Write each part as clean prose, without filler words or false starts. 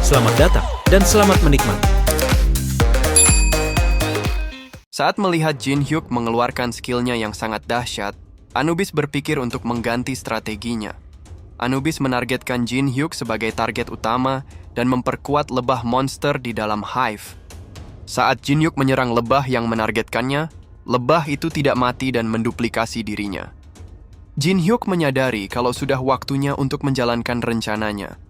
Selamat datang dan selamat menikmati. Saat melihat Jin Hyuk mengeluarkan skillnya yang sangat dahsyat, Anubis berpikir untuk mengganti strateginya. Anubis menargetkan Jin Hyuk sebagai target utama dan memperkuat lebah monster di dalam Hive. Saat Jin Hyuk menyerang lebah yang menargetkannya, lebah itu tidak mati dan menduplikasi dirinya. Jin Hyuk menyadari kalau sudah waktunya untuk menjalankan rencananya.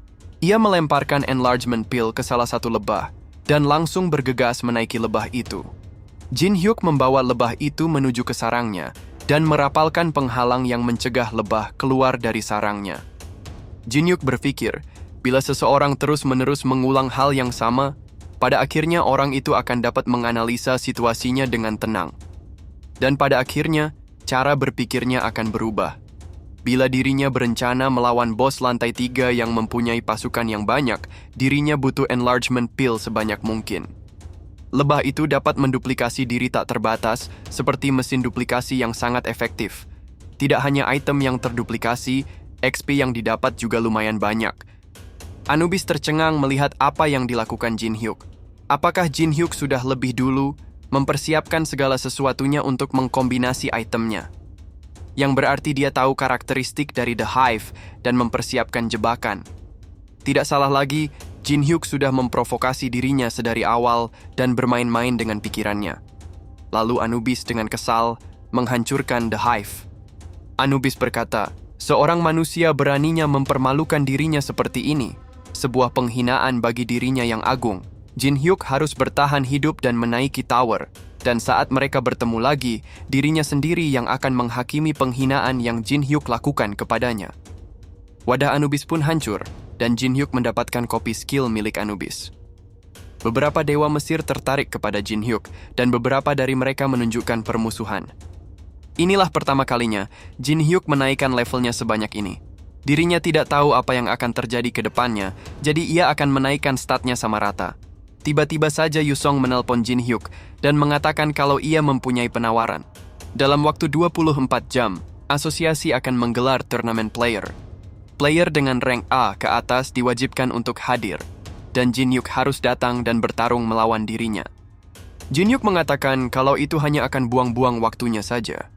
Ia melemparkan enlargement pill ke salah satu lebah dan langsung bergegas menaiki lebah itu. Jin Hyuk membawa lebah itu menuju ke sarangnya dan merapalkan penghalang yang mencegah lebah keluar dari sarangnya. Jin Hyuk berpikir, bila seseorang terus-menerus mengulang hal yang sama, pada akhirnya orang itu akan dapat menganalisa situasinya dengan tenang. Dan pada akhirnya, cara berpikirnya akan berubah. Bila dirinya berencana melawan bos lantai 3 yang mempunyai pasukan yang banyak, dirinya butuh enlargement pill sebanyak mungkin. Lebah itu dapat menduplikasi diri tak terbatas, seperti mesin duplikasi yang sangat efektif. Tidak hanya item yang terduplikasi, XP yang didapat juga lumayan banyak. Anubis tercengang melihat apa yang dilakukan Jin Hyuk. Apakah Jin Hyuk sudah lebih dulu mempersiapkan segala sesuatunya untuk mengkombinasi itemnya? Yang berarti dia tahu karakteristik dari The Hive dan mempersiapkan jebakan. Tidak salah lagi, Jin Hyuk sudah memprovokasi dirinya sedari awal dan bermain-main dengan pikirannya. Lalu Anubis dengan kesal menghancurkan The Hive. Anubis berkata, seorang manusia beraninya mempermalukan dirinya seperti ini, sebuah penghinaan bagi dirinya yang agung. Jin Hyuk harus bertahan hidup dan menaiki tower, dan saat mereka bertemu lagi, dirinya sendiri yang akan menghakimi penghinaan yang Jin Hyuk lakukan kepadanya. Wadah Anubis pun hancur, dan Jin Hyuk mendapatkan kopi skill milik Anubis. Beberapa dewa Mesir tertarik kepada Jin Hyuk, dan beberapa dari mereka menunjukkan permusuhan. Inilah pertama kalinya Jin Hyuk menaikkan levelnya sebanyak ini. Dirinya tidak tahu apa yang akan terjadi ke depannya, jadi ia akan menaikkan statnya sama rata. Tiba-tiba saja Yusong menelpon Jin Hyuk dan mengatakan kalau ia mempunyai penawaran. Dalam waktu 24 jam, asosiasi akan menggelar turnamen player. Player dengan rank A ke atas diwajibkan untuk hadir, dan Jin Hyuk harus datang dan bertarung melawan dirinya. Jin Hyuk mengatakan kalau itu hanya akan buang-buang waktunya saja.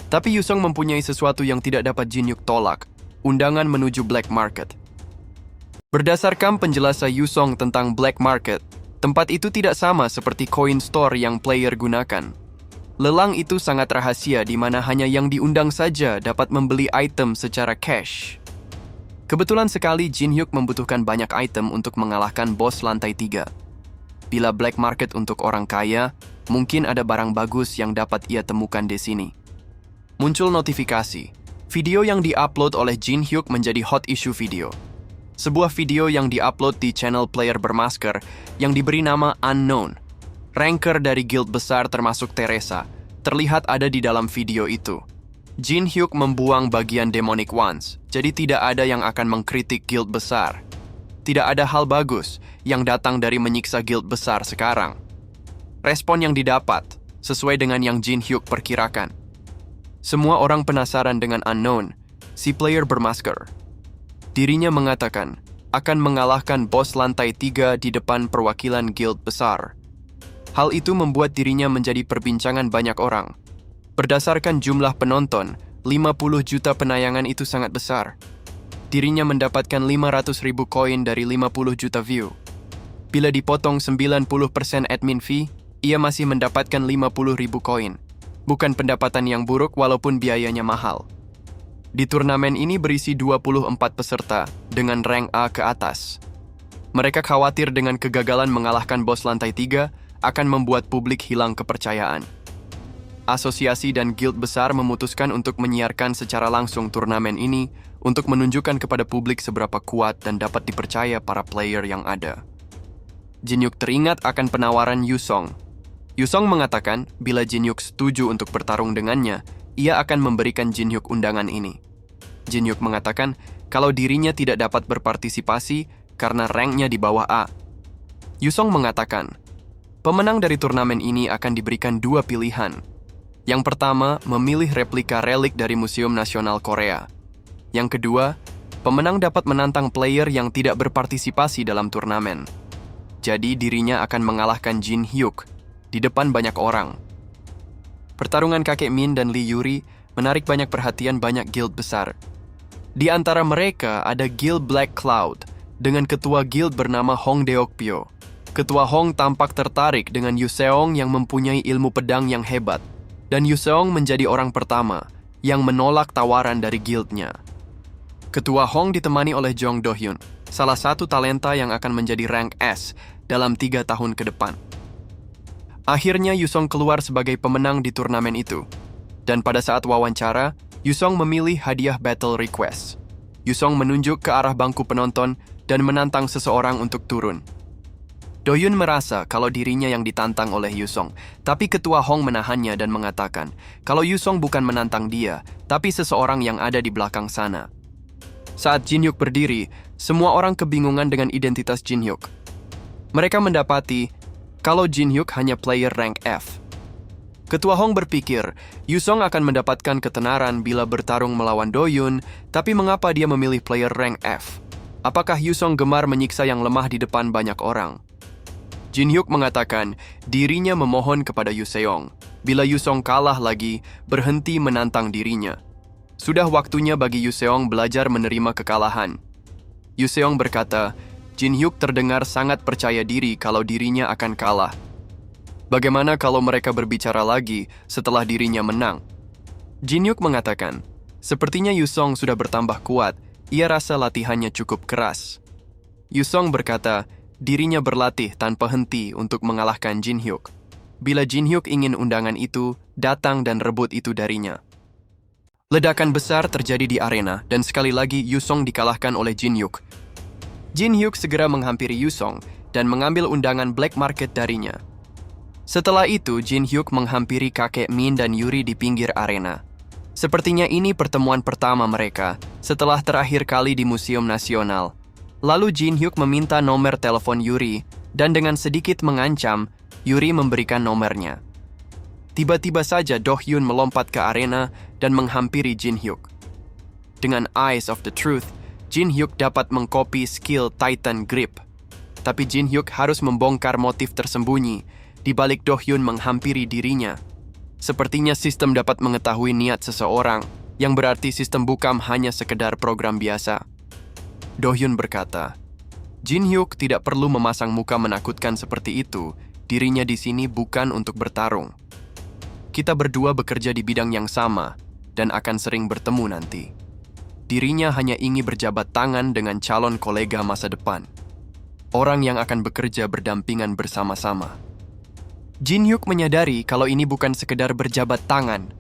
Tapi Yusong mempunyai sesuatu yang tidak dapat Jin Hyuk tolak, undangan menuju black market. Berdasarkan penjelasan Yusong tentang black market, tempat itu tidak sama seperti coin store yang player gunakan. Lelang itu sangat rahasia di mana hanya yang diundang saja dapat membeli item secara cash. Kebetulan sekali Jin Hyuk membutuhkan banyak item untuk mengalahkan bos lantai 3. Bila black market untuk orang kaya, mungkin ada barang bagus yang dapat ia temukan di sini. Muncul notifikasi. Video yang diupload oleh Jin Hyuk menjadi hot issue video. Sebuah video yang diupload di channel player bermasker yang diberi nama Unknown. Ranker dari guild besar termasuk Teresa terlihat ada di dalam video itu. Jin Hyuk membuang bagian demonic wands, jadi tidak ada yang akan mengkritik guild besar. Tidak ada hal bagus yang datang dari menyiksa guild besar sekarang. Respon yang didapat sesuai dengan yang Jin Hyuk perkirakan. Semua orang penasaran dengan Unknown, si player bermasker. Dirinya mengatakan akan mengalahkan bos lantai 3 di depan perwakilan guild besar. Hal itu membuat dirinya menjadi perbincangan banyak orang. Berdasarkan jumlah penonton, 50 juta penayangan itu sangat besar. Dirinya mendapatkan 500.000 koin dari 50 juta view. Bila dipotong 90% admin fee, ia masih mendapatkan 50.000 koin. Bukan pendapatan yang buruk walaupun biayanya mahal. Di turnamen ini berisi 24 peserta dengan rank A ke atas. Mereka khawatir dengan kegagalan mengalahkan bos lantai 3 akan membuat publik hilang kepercayaan. Asosiasi dan guild besar memutuskan untuk menyiarkan secara langsung turnamen ini untuk menunjukkan kepada publik seberapa kuat dan dapat dipercaya para player yang ada. Jin Hyuk teringat akan penawaran Yusong. Yusong mengatakan bila Jin Hyuk setuju untuk bertarung dengannya, ia akan memberikan Jin Hyuk undangan ini. Jin Hyuk mengatakan kalau dirinya tidak dapat berpartisipasi karena ranknya di bawah A. Yusong mengatakan, pemenang dari turnamen ini akan diberikan 2 pilihan. Yang pertama, memilih replika relik dari Museum Nasional Korea. Yang kedua, pemenang dapat menantang player yang tidak berpartisipasi dalam turnamen. Jadi dirinya akan mengalahkan Jin Hyuk di depan banyak orang. Pertarungan kakek Min dan Lee Yuri menarik banyak perhatian banyak guild besar. Di antara mereka ada Guild Black Cloud dengan ketua guild bernama Hong Deokpyo. Ketua Hong tampak tertarik dengan Yuseong yang mempunyai ilmu pedang yang hebat, dan Yuseong menjadi orang pertama yang menolak tawaran dari guildnya. Ketua Hong ditemani oleh Jong Do-hyun, salah satu talenta yang akan menjadi rank S dalam 3 tahun ke depan. Akhirnya Yusong keluar sebagai pemenang di turnamen itu, dan pada saat wawancara, Yusong memilih hadiah battle request. Yusong menunjuk ke arah bangku penonton dan menantang seseorang untuk turun. Do-hyun merasa kalau dirinya yang ditantang oleh Yusong, tapi ketua Hong menahannya dan mengatakan kalau Yusong bukan menantang dia, tapi seseorang yang ada di belakang sana. Saat Jin Hyuk berdiri, semua orang kebingungan dengan identitas Jin Hyuk. Mereka mendapati kalau Jin Hyuk hanya player rank F. Ketua Hong berpikir Yusong akan mendapatkan ketenaran bila bertarung melawan Do-hyun, tapi mengapa dia memilih player rank F? Apakah Yusong gemar menyiksa yang lemah di depan banyak orang? Jin Hyuk mengatakan dirinya memohon kepada Yuseong. Bila Yusong kalah lagi, berhenti menantang dirinya. Sudah waktunya bagi Yuseong belajar menerima kekalahan. Yuseong berkata, Jin Hyuk terdengar sangat percaya diri kalau dirinya akan kalah. Bagaimana kalau mereka berbicara lagi setelah dirinya menang? Jin Hyuk mengatakan, sepertinya Yusong sudah bertambah kuat, ia rasa latihannya cukup keras. Yusong berkata, dirinya berlatih tanpa henti untuk mengalahkan Jin Hyuk. Bila Jin Hyuk ingin undangan itu, datang dan rebut itu darinya. Ledakan besar terjadi di arena dan sekali lagi Yusong dikalahkan oleh Jin Hyuk. Jin Hyuk segera menghampiri Yusong dan mengambil undangan black market darinya. Setelah itu, Jin Hyuk menghampiri kakek Min dan Yuri di pinggir arena. Sepertinya ini pertemuan pertama mereka setelah terakhir kali di Museum Nasional. Lalu Jin Hyuk meminta nomor telepon Yuri, dan dengan sedikit mengancam, Yuri memberikan nomornya. Tiba-tiba saja Do-hyun melompat ke arena dan menghampiri Jin Hyuk. Dengan Eyes of the Truth, Jin Hyuk dapat mengkopi skill Titan Grip. Tapi Jin Hyuk harus membongkar motif tersembunyi di balik Do-hyun menghampiri dirinya. Sepertinya sistem dapat mengetahui niat seseorang, yang berarti sistem bukam hanya sekedar program biasa. Do-hyun berkata, Jin Hyuk tidak perlu memasang muka menakutkan seperti itu, dirinya di sini bukan untuk bertarung. Kita berdua bekerja di bidang yang sama, dan akan sering bertemu nanti. Dirinya hanya ingin berjabat tangan dengan calon kolega masa depan. Orang yang akan bekerja berdampingan bersama-sama. Jin Hyuk menyadari kalau ini bukan sekedar berjabat tangan.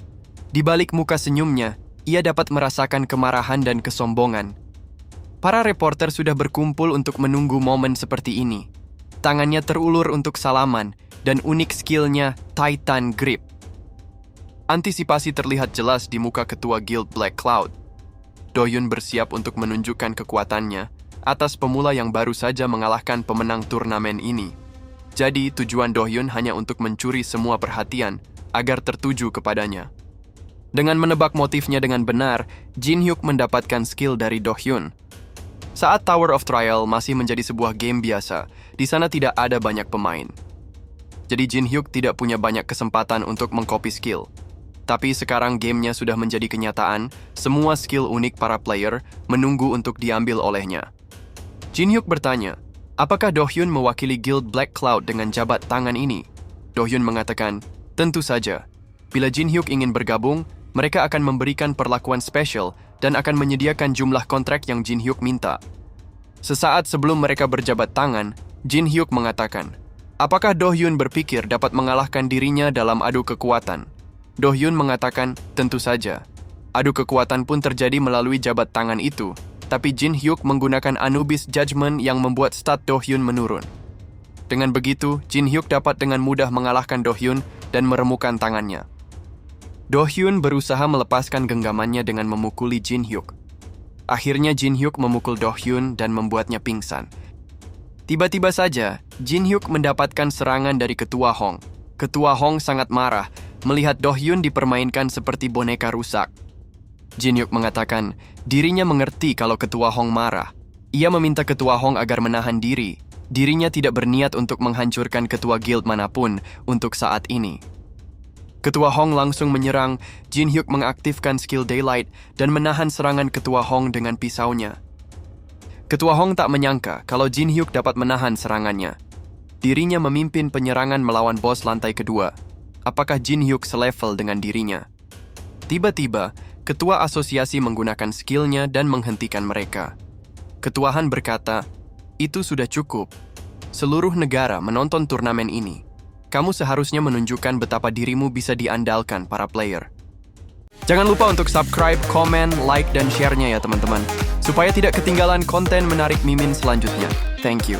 Di balik muka senyumnya, ia dapat merasakan kemarahan dan kesombongan. Para reporter sudah berkumpul untuk menunggu momen seperti ini. Tangannya terulur untuk salaman, dan unik skillnya Titan Grip. Antisipasi terlihat jelas di muka ketua Guild Black Cloud. Do-hyun bersiap untuk menunjukkan kekuatannya atas pemula yang baru saja mengalahkan pemenang turnamen ini. Jadi tujuan Do-hyun hanya untuk mencuri semua perhatian agar tertuju kepadanya. Dengan menebak motifnya dengan benar, Jin Hyuk mendapatkan skill dari Do-hyun. Saat Tower of Trial masih menjadi sebuah game biasa, di sana tidak ada banyak pemain. Jadi Jin Hyuk tidak punya banyak kesempatan untuk mengcopy skill. Tapi sekarang gamenya sudah menjadi kenyataan, semua skill unik para player menunggu untuk diambil olehnya. Jin Hyuk bertanya, apakah Do-hyun mewakili Guild Black Cloud dengan jabat tangan ini? Do-hyun mengatakan, tentu saja. Bila Jin Hyuk ingin bergabung, mereka akan memberikan perlakuan spesial dan akan menyediakan jumlah kontrak yang Jin Hyuk minta. Sesaat sebelum mereka berjabat tangan, Jin Hyuk mengatakan, apakah Do-hyun berpikir dapat mengalahkan dirinya dalam adu kekuatan? Do-hyun mengatakan, tentu saja. Adu kekuatan pun terjadi melalui jabat tangan itu, tapi Jin Hyuk menggunakan Anubis Judgment yang membuat stat Do-hyun menurun. Dengan begitu, Jin Hyuk dapat dengan mudah mengalahkan Do-hyun dan meremukan tangannya. Do-hyun berusaha melepaskan genggamannya dengan memukuli Jin Hyuk. Akhirnya Jin Hyuk memukul Do-hyun dan membuatnya pingsan. Tiba-tiba saja, Jin Hyuk mendapatkan serangan dari Ketua Hong. Ketua Hong sangat marah melihat Do-hyun dipermainkan seperti boneka rusak. Jin Hyuk mengatakan dirinya mengerti kalau Ketua Hong marah. Ia meminta Ketua Hong agar menahan diri. Dirinya tidak berniat untuk menghancurkan ketua guild manapun untuk saat ini. Ketua Hong langsung menyerang. Jin Hyuk mengaktifkan skill Daylight dan menahan serangan Ketua Hong dengan pisaunya. Ketua Hong tak menyangka kalau Jin Hyuk dapat menahan serangannya. Dirinya memimpin penyerangan melawan bos lantai kedua. Apakah Jin Hyuk selevel dengan dirinya? Tiba-tiba, ketua asosiasi menggunakan skillnya dan menghentikan mereka. Ketua Han berkata, "Itu sudah cukup. Seluruh negara menonton turnamen ini. Kamu seharusnya menunjukkan betapa dirimu bisa diandalkan para player." Jangan lupa untuk subscribe, komen, like, dan share-nya ya teman-teman. Supaya tidak ketinggalan konten menarik Mimin selanjutnya. Thank you.